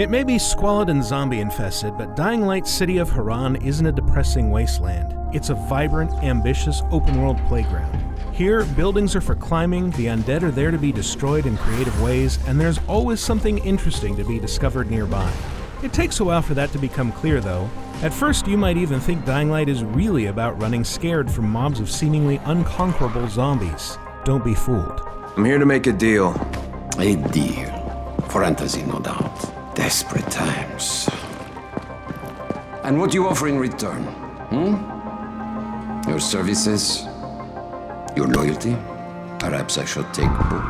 It may be squalid and zombie-infested, but Dying Light's city of Haran isn't a depressing wasteland. It's a vibrant, ambitious, open-world playground. Here, buildings are for climbing, the undead are there to be destroyed in creative ways, and there's always something interesting to be discovered nearby. It takes a while for that to become clear, though. At first, you might even think Dying Light is really about running scared from mobs of seemingly unconquerable zombies. Don't be fooled. I'm here to make a deal. A deal. Fantasy, no doubt. Desperate times. And what do you offer in return? Your services? Your loyalty? Perhaps I should take both.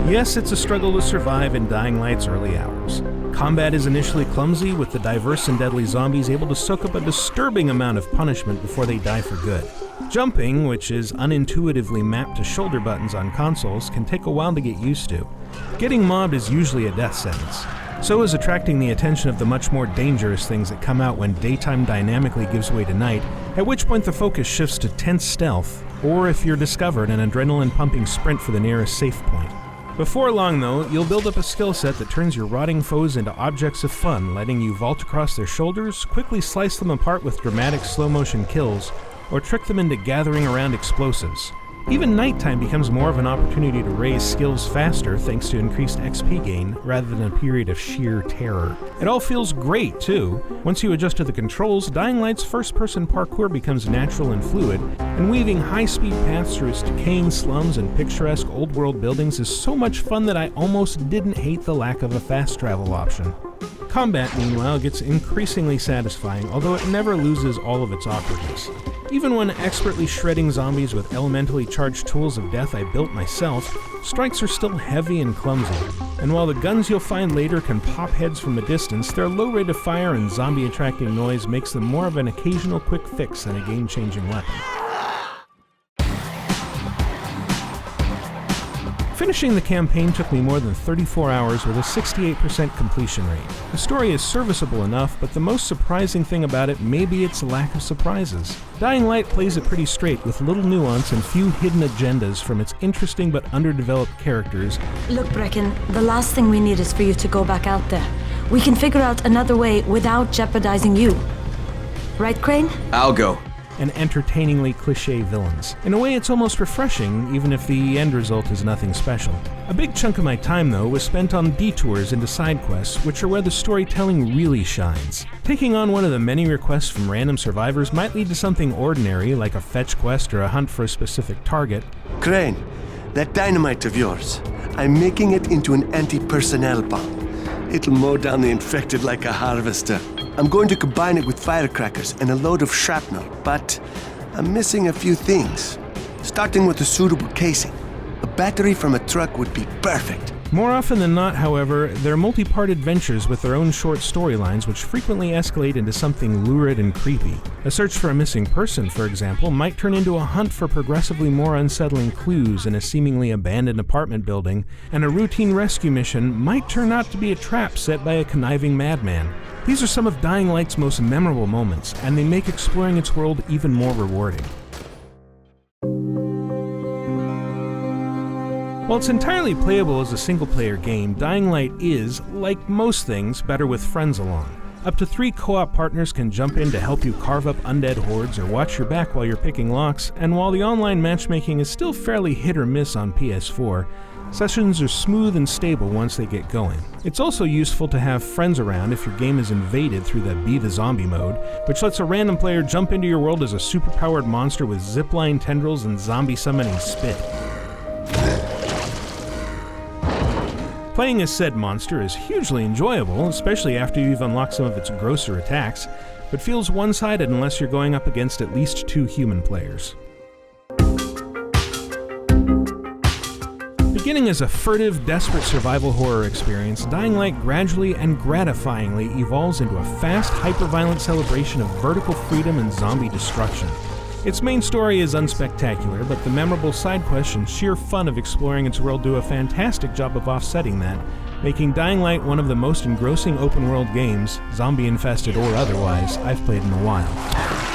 Yes, it's a struggle to survive in Dying Light's early hours. Combat is initially clumsy, with the diverse and deadly zombies able to soak up a disturbing amount of punishment before they die for good. Jumping, which is unintuitively mapped to shoulder buttons on consoles, can take a while to get used to. Getting mobbed is usually a death sentence. So is attracting the attention of the much more dangerous things that come out when daytime dynamically gives way to night, at which point the focus shifts to tense stealth, or if you're discovered, an adrenaline-pumping sprint for the nearest safe point. Before long, though, you'll build up a skill set that turns your rotting foes into objects of fun, letting you vault across their shoulders, quickly slice them apart with dramatic slow-motion kills, or trick them into gathering around explosives. Even nighttime becomes more of an opportunity to raise skills faster thanks to increased XP gain, rather than a period of sheer terror. It all feels great, too. Once you adjust to the controls, Dying Light's first-person parkour becomes natural and fluid, and weaving high-speed paths through its decaying slums and picturesque old-world buildings is so much fun that I almost didn't hate the lack of a fast travel option. Combat, meanwhile, gets increasingly satisfying, although it never loses all of its awkwardness. Even when expertly shredding zombies with elementally charged tools of death I built myself, strikes are still heavy and clumsy. And while the guns you'll find later can pop heads from a distance, their low rate of fire and zombie-attracting noise makes them more of an occasional quick fix than a game-changing weapon. Finishing the campaign took me more than 34 hours with a 68% completion rate. The story is serviceable enough, but the most surprising thing about it may be its lack of surprises. Dying Light plays it pretty straight, with little nuance and few hidden agendas from its interesting but underdeveloped characters. Look, Brecken, the last thing we need is for you to go back out there. We can figure out another way without jeopardizing you. Right, Crane? I'll go. And entertainingly cliché villains. In a way, it's almost refreshing, even if the end result is nothing special. A big chunk of my time, though, was spent on detours into side quests, which are where the storytelling really shines. Taking on one of the many requests from random survivors might lead to something ordinary, like a fetch quest or a hunt for a specific target. Crane, that dynamite of yours, I'm making it into an anti-personnel bomb. It'll mow down the infected like a harvester. I'm going to combine it with firecrackers and a load of shrapnel, but I'm missing a few things. Starting with a suitable casing. A battery from a truck would be perfect. More often than not, however, they're multi-part adventures with their own short storylines which frequently escalate into something lurid and creepy. A search for a missing person, for example, might turn into a hunt for progressively more unsettling clues in a seemingly abandoned apartment building, and a routine rescue mission might turn out to be a trap set by a conniving madman. These are some of Dying Light's most memorable moments, and they make exploring its world even more rewarding. While it's entirely playable as a single-player game, Dying Light is, like most things, better with friends along. Up to 3 co-op partners can jump in to help you carve up undead hordes or watch your back while you're picking locks, and while the online matchmaking is still fairly hit or miss on PS4, sessions are smooth and stable once they get going. It's also useful to have friends around if your game is invaded through the Be the Zombie mode, which lets a random player jump into your world as a superpowered monster with zipline tendrils and zombie summoning spit. Playing as said monster is hugely enjoyable, especially after you've unlocked some of its grosser attacks, but feels one-sided unless you're going up against at least 2 human players. Beginning as a furtive, desperate survival horror experience, Dying Light gradually and gratifyingly evolves into a fast, hyper-violent celebration of vertical freedom and zombie destruction. Its main story is unspectacular, but the memorable side quests and sheer fun of exploring its world do a fantastic job of offsetting that, making Dying Light one of the most engrossing open-world games, zombie-infested or otherwise, I've played in a while.